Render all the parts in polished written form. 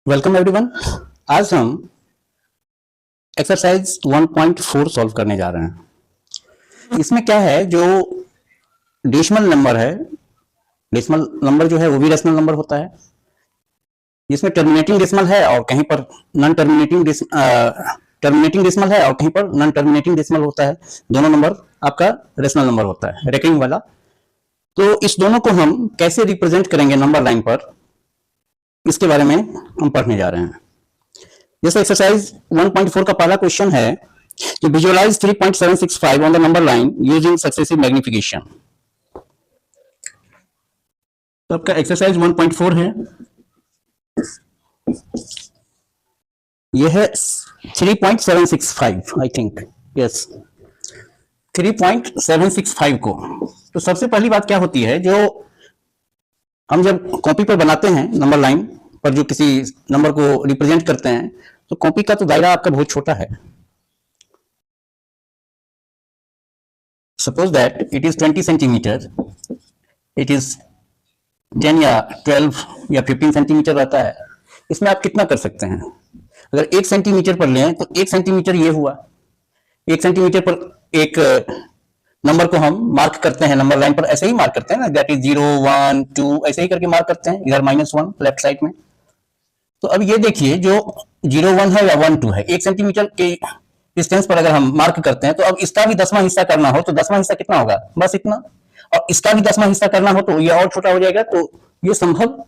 Welcome everyone. आज हम exercise 1.4 solve करने जा रहे हैं। इसमें क्या है, जो डेसिमल नंबर है, डेसिमल नंबर जो है वो भी रेशनल नंबर होता है, जिसमें टर्मिनेटिंग डेसिमल है और कहीं पर नॉन टर्मिनेटिंग डेसिमल है और कहीं पर नॉन टर्मिनेटिंग डेसिमल होता है। दोनों नंबर आपका रेशनल नंबर होता है, रेकरिंग वाला। तो इस दोनों को हम कैसे रिप्रेजेंट करेंगे नंबर लाइन पर, इसके बारे में हम पढ़ने जा रहे हैं। जैसे एक्सरसाइज 1.4 का पहला क्वेश्चन है कि visualise 3.765 on the number line using successive magnification. तो आपका एक्सरसाइज 1.4 है, यह है 3.765 आई थिंक, यस 3.765 को। तो सबसे पहली बात क्या होती है, जो हम जब कॉपी पर बनाते हैं नंबर लाइन पर, जो किसी नंबर को रिप्रेजेंट करते हैं, तो कॉपी का तो दायरा आपका बहुत छोटा है। Suppose that it is 20 centimetre, it is 10 या 12 या 15 सेंटीमीटर रहता है। इसमें आप कितना कर सकते हैं? अगर 1 सेंटीमीटर पर लें तो 1 सेंटीमीटर ये हुआ। 1 सेंटीमीटर पर एक नंबर को हम मार्क करते हैं, नंबर लाइन पर ऐसे ही मार्क करते हैं ना, दैट इज 0 1 2 ऐसे ही करके मार्क करते हैं, इधर -1 लेफ्ट साइड में। तो अब ये देखिए, जो 0 1 है या 1 2 है, 1 सेंटीमीटर के डिस्टेंस पर अगर हम मार्क करते हैं, तो अब इसका भी 10वां हिस्सा करना हो तो 10वां हिस्सा कितना होगा? बस इतना। और इसका भी 10वां हिस्सा करना हो तो ये और छोटा हो जाएगा। तो ये संभव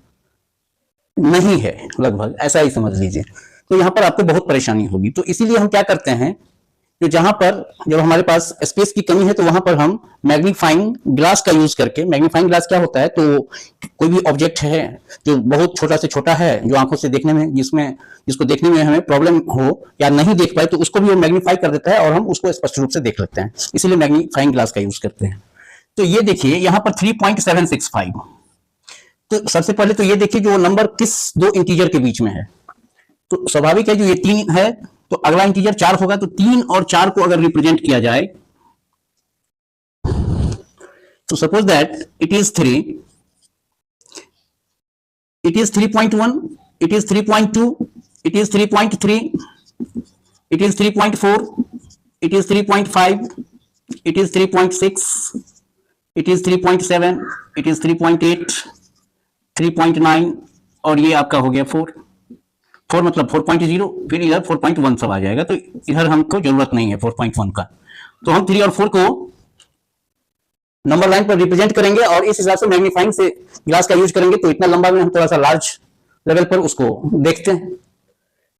नहीं है, लगभग ऐसा ही समझ लीजिए। तो यहां पर आपको बहुत परेशानी होगी। तो इसीलिए हम क्या करते हैं, तो जहां पर जब हमारे पास स्पेस की कमी है, तो वहां पर हम मैग्नीफाइंग ग्लास का यूज करके, मैग्नीफाइंग ग्लास क्या होता है, तो कोई भी ऑब्जेक्ट है जो बहुत छोटा से छोटा है, जो आंखों से देखने में, जिसको देखने में हमें प्रॉब्लम हो या नहीं देख पाए, तो उसको भी वो मैग्नीफाई कर देता है और हम उसको स्पष्ट रूप से देख लेते हैं। इसीलिए मैग्नीफाइंग ग्लास का यूज करते हैं। तो ये देखिए यहां पर 3.765। तो सबसे पहले तो ये देखिए, जो नंबर किस दो इंटीजर के बीच में है। तो स्वाभाविक है, जो ये 3 है तो अगला इंटीजर 4 होगा। तो 3 और 4 को अगर रिप्रेजेंट किया जाए, तो suppose that it is 3, it is 3.1, it is 3.2, it is 3.3, it is 3.4, it is 3.5, it is 3.6, it is 3.7, it is 3.8, 3.9 और ये आपका हो गया 4 मतलब 4.0। फिर इधर 4.1 सब आ जाएगा। तो इधर हमको जरूरत नहीं है 4.1 का। तो हम 3 और 4 को नंबर लाइन पर रिप्रेजेंट करेंगे और इस हिसाब से मैग्नीफाइंग से ग्लास का यूज करेंगे। तो इतना लंबा में हम थोड़ा सा लार्ज लेवल पर उसको देखते हैं।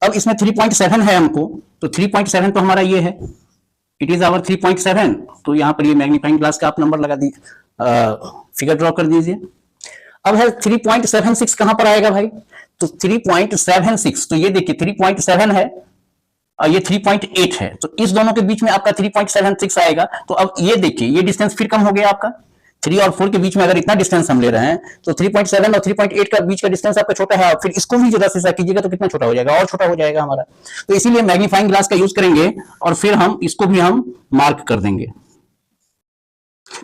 अब इसमें 3.7 है हमको, तो 3.7 तो हमारा ये है, इट इज आवर 3.7। तो यहां पर ये मैग्नीफाइंग ग्लास का आप नंबर लगा दीजिए, फिगर ड्रॉ कर दीजिए। अब है 3.76 कहां पर आएगा भाई? तो 3.76, तो ये देखिए 3.7 है और ये 3.8 है, तो इस दोनों के बीच में आपका 3.76 आएगा। तो अब ये देखिए, ये डिस्टेंस फिर कम हो गया आपका। 3 और 4 के बीच में अगर इतना डिस्टेंस हम ले रहे हैं, तो 3.7 और 3.8 का बीच का डिस्टेंस आपका छोटा है। और फिर इसको भी जरा सा कीजिएगा तो कितना छोटा हो जाएगा, और छोटा हो जाएगा हमारा। तो इसीलिए मैग्नीफाइंग ग्लास का यूज करेंगे और फिर हम इसको भी हम मार्क कर देंगे।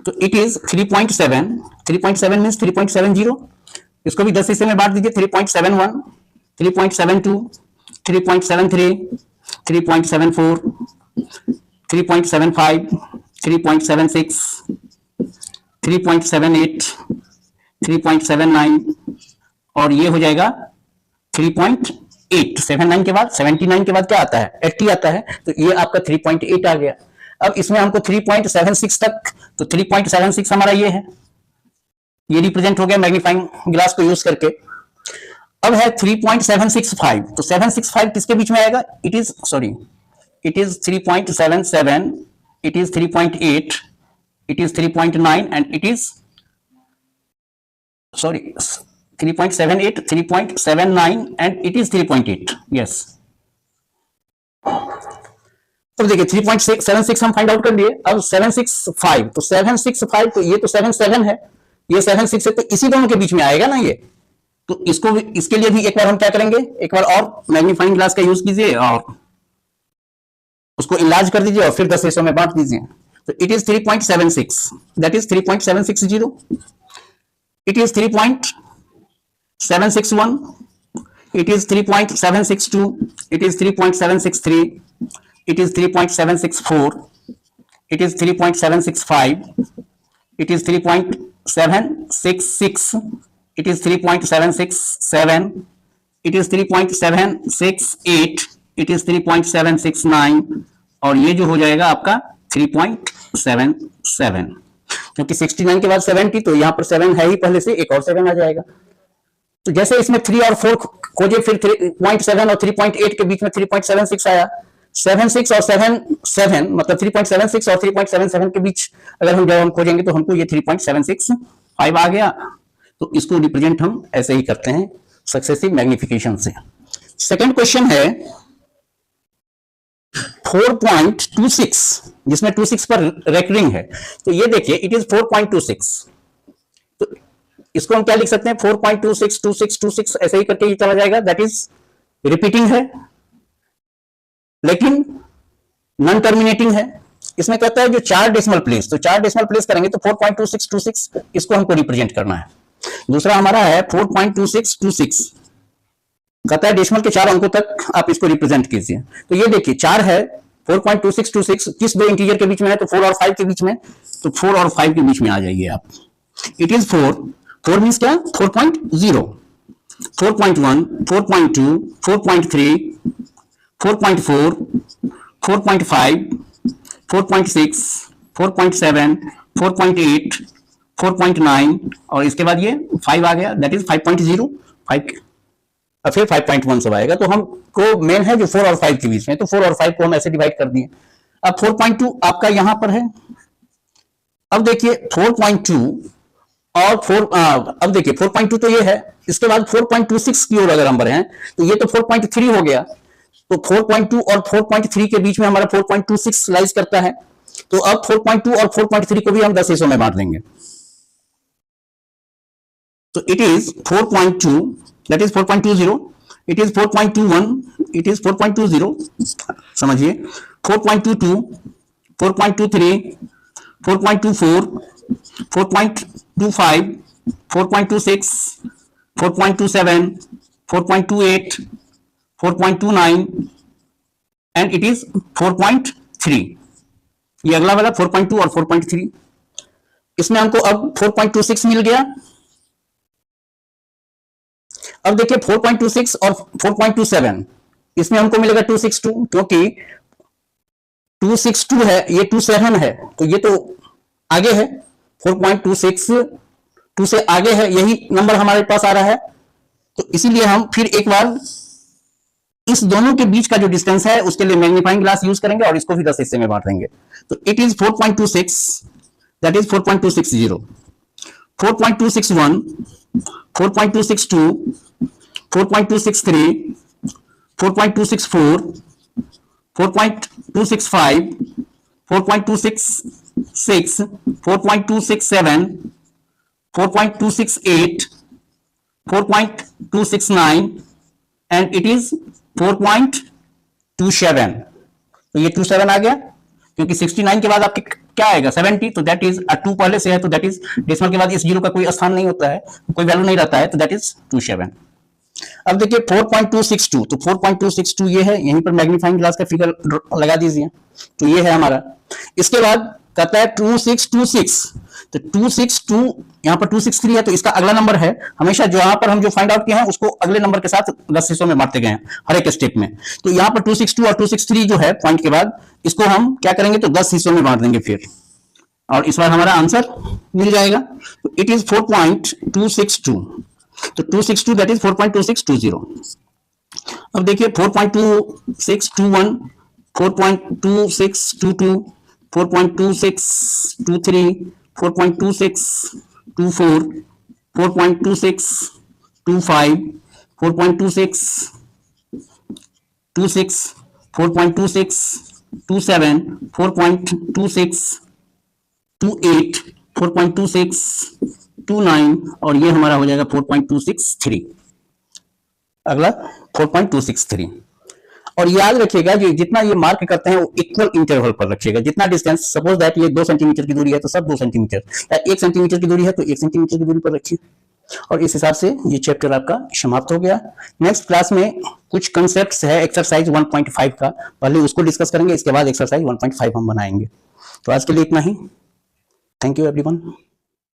तो इट इज 3.7, 3.7 मीन्स 3.70। इसको भी 10 हिस्से में बांट दीजिए, 3.71, 3.72, 3.73, 3.74, 3.75, 3.76, 3.78, 3.79 और ये हो जाएगा 3.8। 79 के बाद 79 के बाद क्या आता है? 80 आता है। तो ये आपका 3.8 आ गया। अब इसमें हमको 3.76 तक, तो 3.76 हमारा ये है, ये रिप्रेजेंट हो गया मैग्नीफाइंग ग्लास को यूज करके। अब है 3.765, तो 765 किसके बीच में आएगा? It is 3.77, it is 3.8, it is 3.9 and it is 3.78, 3.79 and it is 3.8। Yes, तो देखिए 3.76 हम फाइंड आउट कर लिए। अब 765, तो 765, तो ये तो 77 है, ये 76 है, तो इसी दोनों के बीच में आएगा ना ये। तो इसको भी, इसके लिए भी एक बार हम क्या करेंगे, एक बार और मैग्नीफाइंग ग्लास का यूज कीजिए और उसको इलाज कर दीजिए और फिर 10 हिस्सों में बांट दीजिए। तो it is 3.76, that is 3.760, it is 3.761, it is 3.762, it is 3.763, it is 3.764, it is 3.765, it is 3.766, it is 3.767, it is 3.768, it is 3.769 और ये जो हो जाएगा आपका 3.77, क्योंकि 69 के बाद 70 तो यहाँ पर 7 है ही पहले से, एक और 7 आ जाएगा। तो जैसे इसमें 3 और 4 खोजे, फिर 3.7 और 3.8 के बीच में 3.76 आया, 76 और 7 मतलब 3.76 और 3.77 के बीच अगर हम खोजेंगे तो हमको ये 3.765 आ गया। तो इसको रिप्रेजेंट हम ऐसे ही करते हैं सक्सेसिव मैग्निफिकेशन से। सेकंड क्वेश्चन है 4.26, जिसमें 26 पर रेकरिंग है। तो ये देखिए इट इज 4.26, तो इसको हम क्या लिख सकते हैं 4.26 26 26 ऐसे ही करके ये चला जाएगा, दैट इज रिपीटिंग है लेकिन नॉन टर्मिनेटिंग है। इसमें कहता है जो 4 डेसिमल प्लेस, तो 4 डेसिमल प्लेस करेंगे तो 4.26 26 इसको हमको रिप्रेजेंट करना है। दूसरा हमारा है 4.26 26, कहता है डेसिमल के 4 अंकों तक आप इसको रिप्रेजेंट कीजिए। तो ये देखिए 4 है, 4.26 26 किस दो इंटीजर के बीच में है, तो 4 और 5 के बीच में, तो 4 और 5 के बीच में आ जाइए आप। इट इज 4 मीन्स क्या 4.0, 4.1, 4.2, 4.3, 4.4, 4.5, 4.6, 4.7, 4.8, 4.9 और इसके बाद ये 5 आ गया, दैट इज 5.0, 5 और फिर 5.1 सब आएगा। तो हमको मेन है जो 4 और 5 के बीच में, तो 4 और 5 को हम ऐसे डिवाइड कर दिए। अब 4.2 आपका यहां पर है। अब देखिए 4.2 और 4 अब देखिए 4.2 तो ये है, इसके बाद 4.26 की ओर अगर हम बढ़े हैं तो ये तो 4.3 हो गया। तो 4.2 और 4.3 के बीच में हमारा 4.26 लाइज करता है। तो अब 4.2 और 4.3 को भी हम 10 हिस्सों में बांट देंगे। तो it is 4.2, that is 4.20, it is 4.21, it is 4.20, समझिए 4.22, 4.23, 4.24, 4.25, 4.26, 4.27, 4.28, 4.29 and it is 4.3। ये अगला वाला 4.2 और 4.3, इसमें हमको अब 4.26 मिल गया। अब देखिए 4.26 और 4.27 इसमें हमको मिलेगा 262, क्योंकि 262 है, ये 27 है, तो ये तो आगे है, 4.26 2 से आगे है, यही नंबर हमारे पास आ रहा है। तो इसीलिए हम फिर एक बार इस दोनों के बीच का जो डिस्टेंस है उसके लिए मैग्नीफाइंग ग्लास यूज करेंगे और इसको भी 10 हिस्से में बांट देंगे। तो it is 4.26, that is 4.260, 4.261, 4.262, 4.263, 4.264, 4.265, 4.266, 4.267, 4.268, 4.269 and it is 4.27। तो ये 27 आ गया, क्योंकि 69 के बाद आपके क्या आएगा 70, तो दैट इज 2 पहले से है, तो दैट इज डेसिमल के बाद इस जीरो का कोई स्थान नहीं होता है, कोई वैल्यू नहीं रहता है, तो दैट इज 27। अब देखिए 4.262, तो 4.262 ये है, यहीं पर मैग्नीफाइंग ग्लास का फिगर लगा दीजिए, तो ये है हमारा। इसके बाद कहता है 2626, तो 262 यहाँ पर 263 है, तो इसका अगला नंबर है, हमेशा जो यहाँ पर हम जो फाइंड आउट किए हैं उसको अगले नंबर के साथ 10 हिस्सों में बांटते गए हैं हर एक स्टेप में। तो यहाँ पर 262 और 263 जो है पॉइंट के बाद, इसको हम क्या करेंगे तो 10 हिस्सों में बांट देंगे फिर, और इस बार हमारा आंसर मिल जाएगा। तो इट इज 4.262, तो 262 दैट इज 4.2620। अब देखिए 4.2621, 4.2622, 4.2623, 4.2624, 4.2625, 4.2626, 4.2627, 4.2628, 4.2629 और ये हमारा हो जाएगा 4.263। अगला 4.263। और याद रखिएगा कि जितना ये मार्क करते हैं वो इक्वल इंटरवल पर रखिएगा। जितना डिस्टेंस, सपोज दैट ये 2 सेंटीमीटर की दूरी है तो सब 2 सेंटीमीटर, या 1 सेंटीमीटर की दूरी है तो 1 सेंटीमीटर की दूरी पर रखिए। और इस हिसाब से ये चैप्टर आपका समाप्त हो गया। नेक्स्ट क्लास में कुछ कंसेप्ट्स है एक्सरसाइज 1.5 का, पहले उसको डिस्कस करेंगे, इसके बाद एक्सरसाइज 1.5 हम बनाएंगे। तो आज के लिए इतना ही। Thank you everyone.